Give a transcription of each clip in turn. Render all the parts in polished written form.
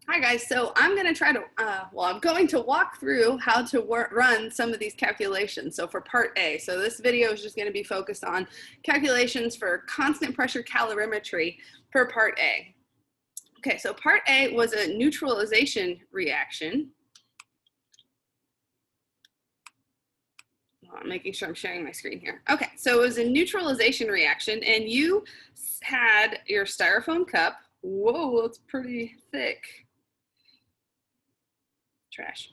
Hi guys, so I'm going to try to, I'm going to walk through how to run some of these calculations. So for part A, so this video is just going to be focused on calculations for constant pressure calorimetry for part A. Okay, so part A was a neutralization reaction. I'm making sure I'm sharing my screen here. Okay, so it was a neutralization reaction and you had your styrofoam cup. Whoa, it's pretty thick. Trash.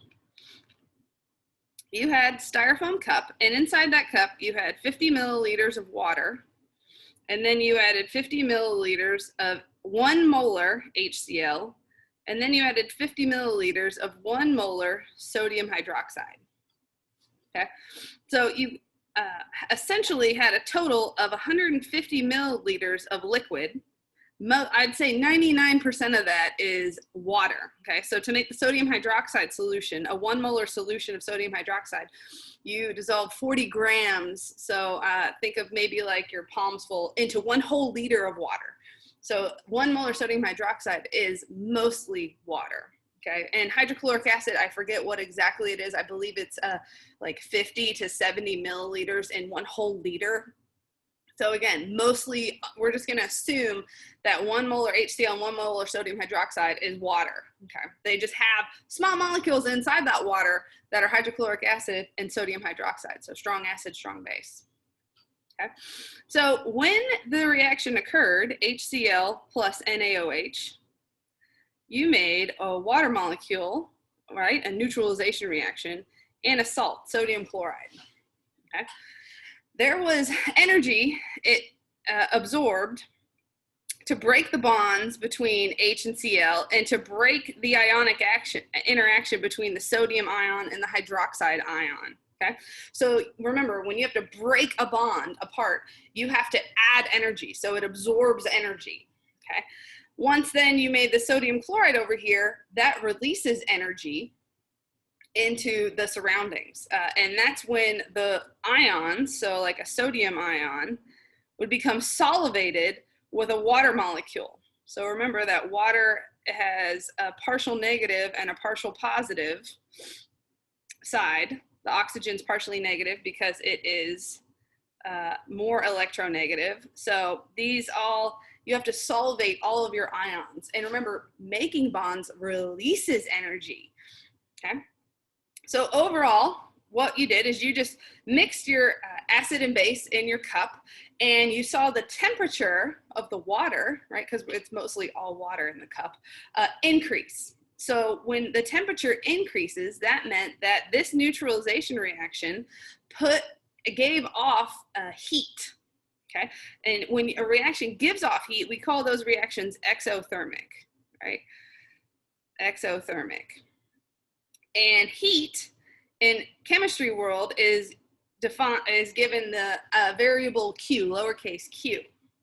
You had styrofoam cup, and inside that cup you had 50 milliliters of water, and then you added 50 milliliters of 1 molar HCl, and then you added 50 milliliters of 1 molar sodium hydroxide. Okay, so you essentially had a total of 150 milliliters of liquid. I'd say 99% of that is water, okay? So to make the sodium hydroxide solution, a 1 molar solution of sodium hydroxide, you dissolve 40 grams, so think of maybe like your palms full, into 1 whole liter of water. So 1 molar sodium hydroxide is mostly water, okay? And hydrochloric acid, I forget what exactly it is. I believe it's like 50 to 70 milliliters in 1 whole liter. So again, mostly we're just going to assume that 1 molar HCl and 1 molar sodium hydroxide is water. Okay, they just have small molecules inside that water that are hydrochloric acid and sodium hydroxide. So strong acid, strong base. Okay, so when the reaction occurred, HCl plus NaOH, you made a water molecule, right? A neutralization reaction, and a salt, sodium chloride. Okay. There was energy it absorbed to break the bonds between H and Cl and to break the ionic interaction between the sodium ion and the hydroxide ion. Okay, so remember, when you have to break a bond apart, you have to add energy, so it absorbs energy. Okay, once then you made the sodium chloride over here, that releases energy into the surroundings, and that's when the ions, so like a sodium ion, would become solvated with a water molecule. So remember that water has a partial negative and a partial positive side. The oxygen's partially negative because it is more electronegative. So these all, you have to solvate all of your ions. And remember, making bonds releases energy. Okay. So overall, what you did is you just mixed your acid and base in your cup, and you saw the temperature of the water, right, because it's mostly all water in the cup, increase. So when the temperature increases, that meant that this neutralization reaction gave off heat, okay? And when a reaction gives off heat, we call those reactions exothermic, right? Exothermic. And heat in chemistry world is given the variable Q, lowercase q,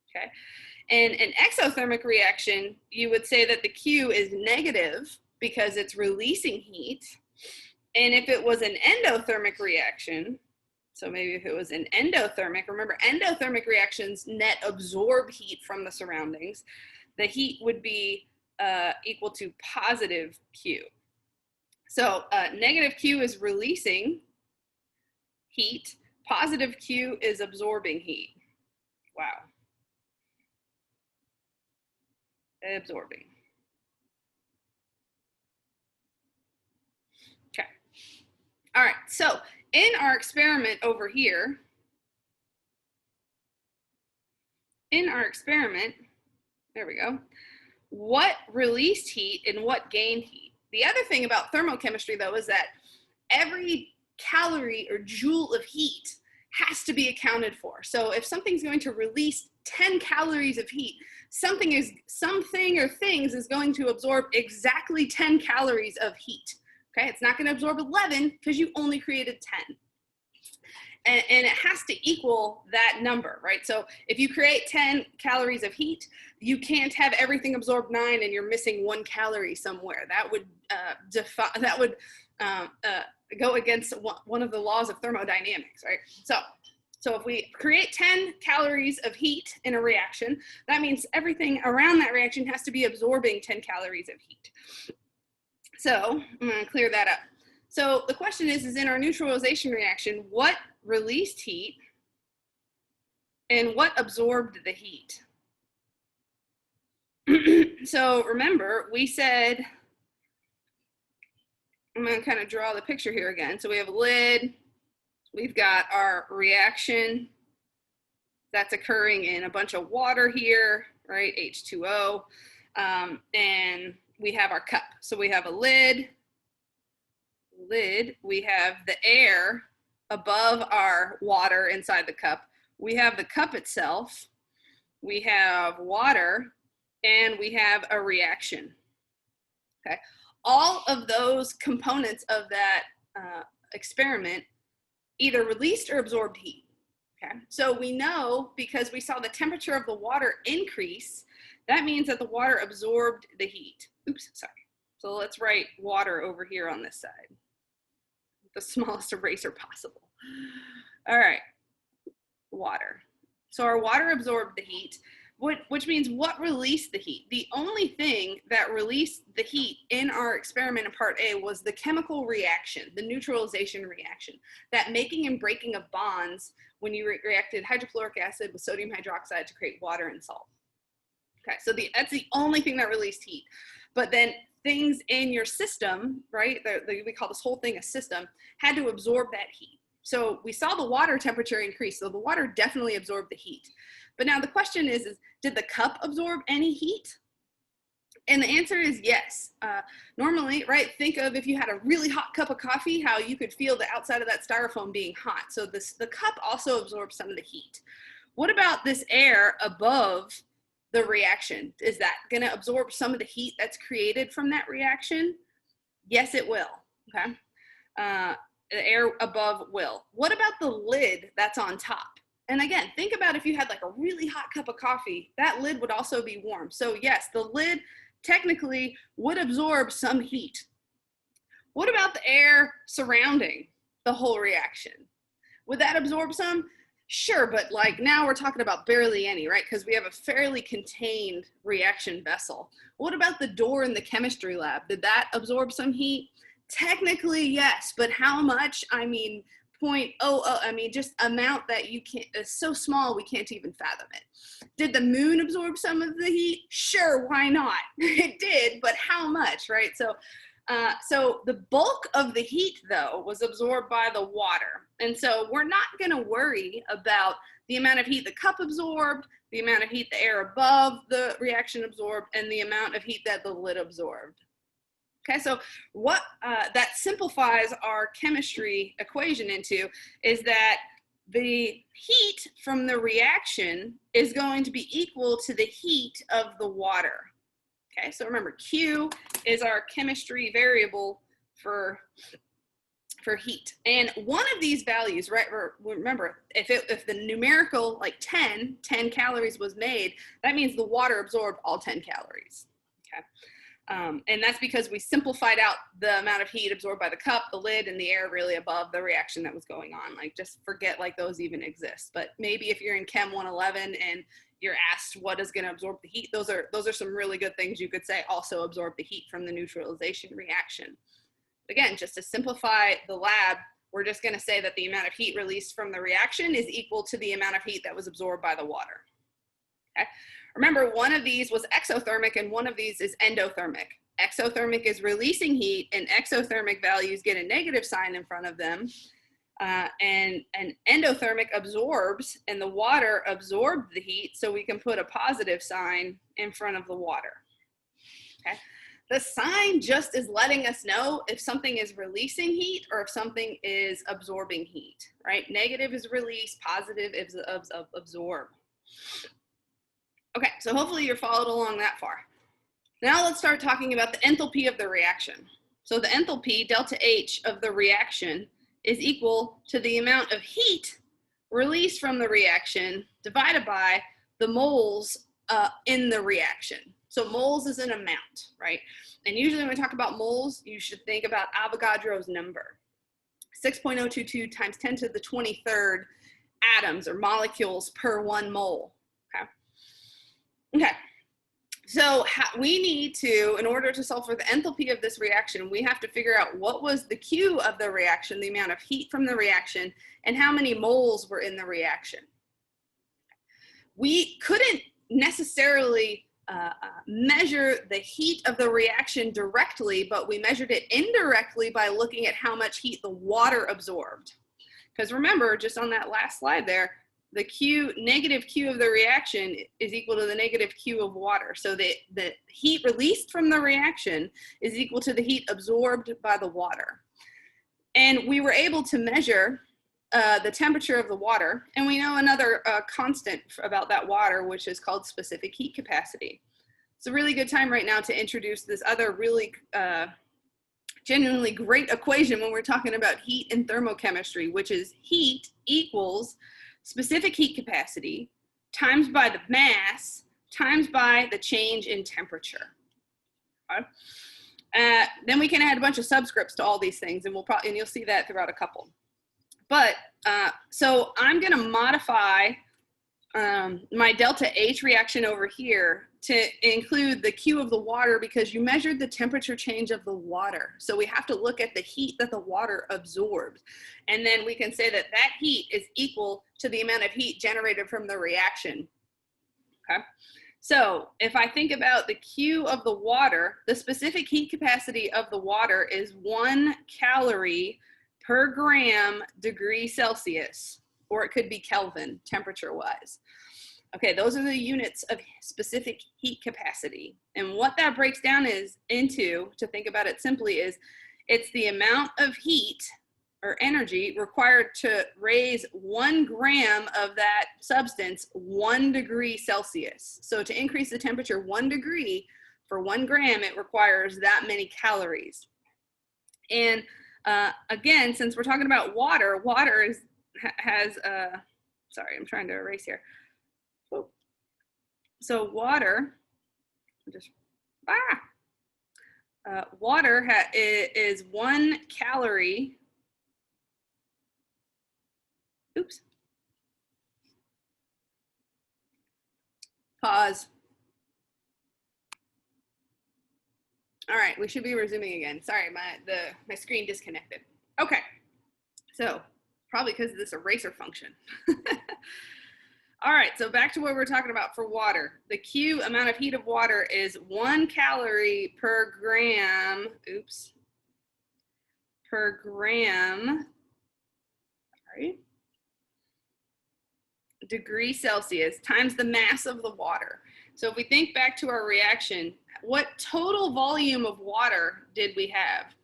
okay? In an exothermic reaction, you would say that the Q is negative because it's releasing heat. And if it was an endothermic reaction, so maybe if it was an endothermic, remember endothermic reactions net absorb heat from the surroundings, the heat would be equal to positive Q. So negative Q is releasing heat, positive Q is absorbing heat. Wow. Absorbing. Okay. All right, so in our experiment over here, there we go, what released heat and what gained heat? The other thing about thermochemistry, though, is that every calorie or joule of heat has to be accounted for. So if something's going to release 10 calories of heat, something or things is going to absorb exactly 10 calories of heat. Okay, it's not going to absorb 11 because you only created 10. And it has to equal that number, right? So if you create 10 calories of heat, you can't have everything absorb 9 and you're missing 1 calorie somewhere. That would go against one of the laws of thermodynamics, right? So if we create 10 calories of heat in a reaction, that means everything around that reaction has to be absorbing 10 calories of heat. So I'm going to clear that up. So the question is in our neutralization reaction, what released heat and what absorbed the heat? So remember, we said, I'm going to kind of draw the picture here again. So we have a lid, we've got our reaction that's occurring in a bunch of water here, right, H2O, and we have our cup. So we have a lid, we have the air above our water inside the cup, we have the cup itself, we have water, and we have a reaction. Okay, all of those components of that experiment either released or absorbed heat. Okay, so we know because we saw the temperature of the water increase, that means that the water absorbed the heat. Oops, sorry. So let's write water over here on this side, the smallest eraser possible. All right, water. So our water absorbed the heat, which means what released the heat? The only thing that released the heat in our experiment in part A was the chemical reaction, the neutralization reaction, that making and breaking of bonds when you reacted hydrofluoric acid with sodium hydroxide to create water and salt. Okay, so that's the only thing that released heat. But then things in your system, right, we call this whole thing a system, had to absorb that heat. So we saw the water temperature increase, so the water definitely absorbed the heat. But now the question is did the cup absorb any heat? And the answer is yes. Normally, right, think of if you had a really hot cup of coffee, how you could feel the outside of that styrofoam being hot. So the cup also absorbs some of the heat. What about this air above the reaction? Is that going to absorb some of the heat that's created from that reaction? Yes, it will. Okay. The air above will. What about the lid that's on top? And again, think about if you had like a really hot cup of coffee, that lid would also be warm. So yes, the lid technically would absorb some heat. What about the air surrounding the whole reaction? Would that absorb some? Sure, but like now we're talking about barely any, right? Because we have a fairly contained reaction vessel. What about the door in the chemistry lab? Did that absorb some heat? Technically, yes, but how much? I mean, 0.00, I mean, just amount that you can't, it's so small we can't even fathom it. Did the moon absorb some of the heat? Sure, why not? It did, but how much, right? So the bulk of the heat, though, was absorbed by the water. And so we're not going to worry about the amount of heat the cup absorbed, the amount of heat the air above the reaction absorbed, and the amount of heat that the lid absorbed. Okay, so what that simplifies our chemistry equation into is that the heat from the reaction is going to be equal to the heat of the water. Okay, so remember, Q is our chemistry variable for heat. And one of these values, right, remember, if the numerical, like 10 calories was made, that means the water absorbed all 10 calories. Okay. And that's because we simplified out the amount of heat absorbed by the cup, the lid, and the air really above the reaction that was going on. Like, just forget like those even exist. But maybe if you're in Chem 111 and you're asked what is going to absorb the heat, those are some really good things you could say also absorb the heat from the neutralization reaction. Again, just to simplify the lab, we're just going to say that the amount of heat released from the reaction is equal to the amount of heat that was absorbed by the water. Okay. Remember, one of these was exothermic and one of these is endothermic. Exothermic is releasing heat, and exothermic values get a negative sign in front of them. And endothermic absorbs, and the water absorbed the heat, so we can put a positive sign in front of the water. Okay. The sign just is letting us know if something is releasing heat or if something is absorbing heat, right? Negative is release, positive is absorb. Okay, so hopefully you're followed along that far. Now let's start talking about the enthalpy of the reaction. So the enthalpy, delta H, of the reaction is equal to the amount of heat released from the reaction divided by the moles in the reaction. So moles is an amount, right? And usually when we talk about moles, you should think about Avogadro's number. 6.022 times 10 to the 23rd atoms or molecules per 1 mole. Okay. So we need to, in order to solve for the enthalpy of this reaction, we have to figure out what was the Q of the reaction, the amount of heat from the reaction, and how many moles were in the reaction. We couldn't necessarily measure the heat of the reaction directly, but we measured it indirectly by looking at how much heat the water absorbed. Because remember, just on that last slide there, the negative Q of the reaction is equal to the negative Q of water. So the heat released from the reaction is equal to the heat absorbed by the water. And we were able to measure the temperature of the water. And we know another constant about that water, which is called specific heat capacity. It's a really good time right now to introduce this other really genuinely great equation when we're talking about heat and thermochemistry, which is heat equals specific heat capacity times by the mass times by the change in temperature. Okay? Then we can add a bunch of subscripts to all these things, and you'll see that throughout a couple. But so I'm going to modify my delta H reaction over here to include the Q of the water, because you measured the temperature change of the water. So we have to look at the heat that the water absorbed. And then we can say that that heat is equal to the amount of heat generated from the reaction. Okay. So if I think about the Q of the water, the specific heat capacity of the water is 1 calorie per gram degree Celsius, or it could be Kelvin temperature wise. Okay, those are the units of specific heat capacity. And what that breaks down into, to think about it simply, is it's the amount of heat or energy required to raise 1 gram of that substance 1 degree Celsius. So to increase the temperature 1 degree for 1 gram, it requires that many calories. And again, since we're talking about water, sorry, I'm trying to erase here. So water, water is 1 calorie. Oops. Pause. All right, we should be resuming again. Sorry, my screen disconnected. Okay, so probably because of this eraser function. All right, so back to what we're talking about for water. The Q amount of heat of water is 1 calorie per gram, per gram, sorry, degree Celsius times the mass of the water. So if we think back to our reaction, what total volume of water did we have?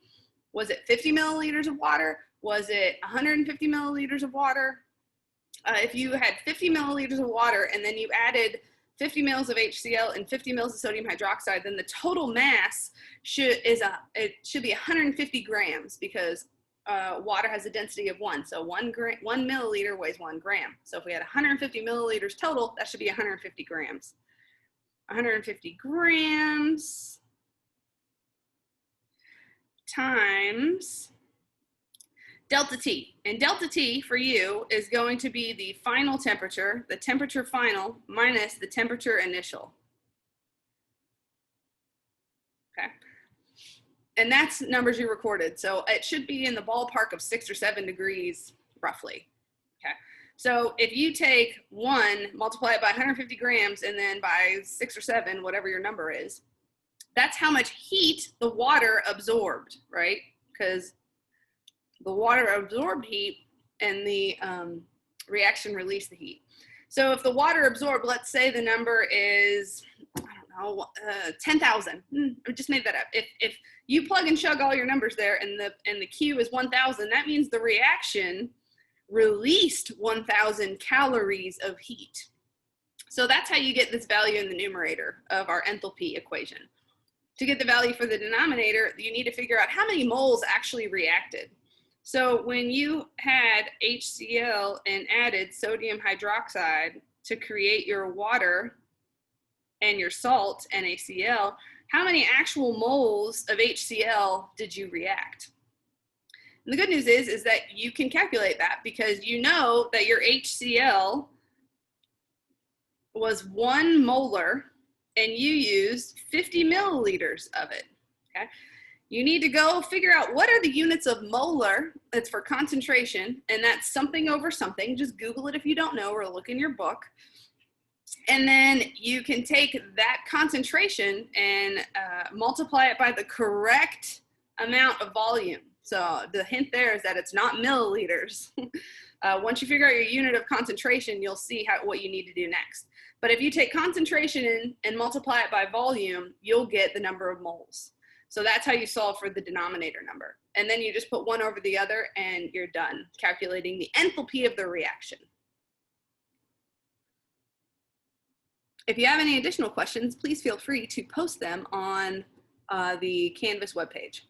Was it 50 milliliters of water? Was it 150 milliliters of water? If you had 50 milliliters of water and then you added 50 mils of HCl and 50 mils of sodium hydroxide, then the total mass should be 150 grams, because water has a density of 1. So 1 milliliter weighs 1 gram. So if we had 150 milliliters total, that should be 150 grams. 150 grams times delta T. And delta T for you is going to be the final temperature, the temperature final minus the temperature initial. Okay. And that's numbers you recorded. So it should be in the ballpark of 6 or 7 degrees roughly. Okay. So if you take 1, multiply it by 150 grams, and then by 6 or 7, whatever your number is, that's how much heat the water absorbed, right? Because the water absorbed heat and the reaction released the heat. So if the water absorbed, let's say the number is, I don't know, 10,000. I just made that up. If you plug and chug all your numbers there and the Q is 1,000, that means the reaction released 1,000 calories of heat. So that's how you get this value in the numerator of our enthalpy equation. To get the value for the denominator, you need to figure out how many moles actually reacted. So when you had HCl and added sodium hydroxide to create your water and your salt, NaCl, how many actual moles of HCl did you react? And the good news is that you can calculate that, because you know that your HCl was 1 molar and you used 50 milliliters of it, okay? You need to go figure out what are the units of molar. That's for concentration, and that's something over something. Just Google it if you don't know, or look in your book. And then you can take that concentration and multiply it by the correct amount of volume. So the hint there is that it's not milliliters. Once you figure out your unit of concentration, you'll see what you need to do next. But if you take concentration and multiply it by volume, you'll get the number of moles. So that's how you solve for the denominator number. And then you just put one over the other and you're done calculating the enthalpy of the reaction. If you have any additional questions, please feel free to post them on the Canvas webpage.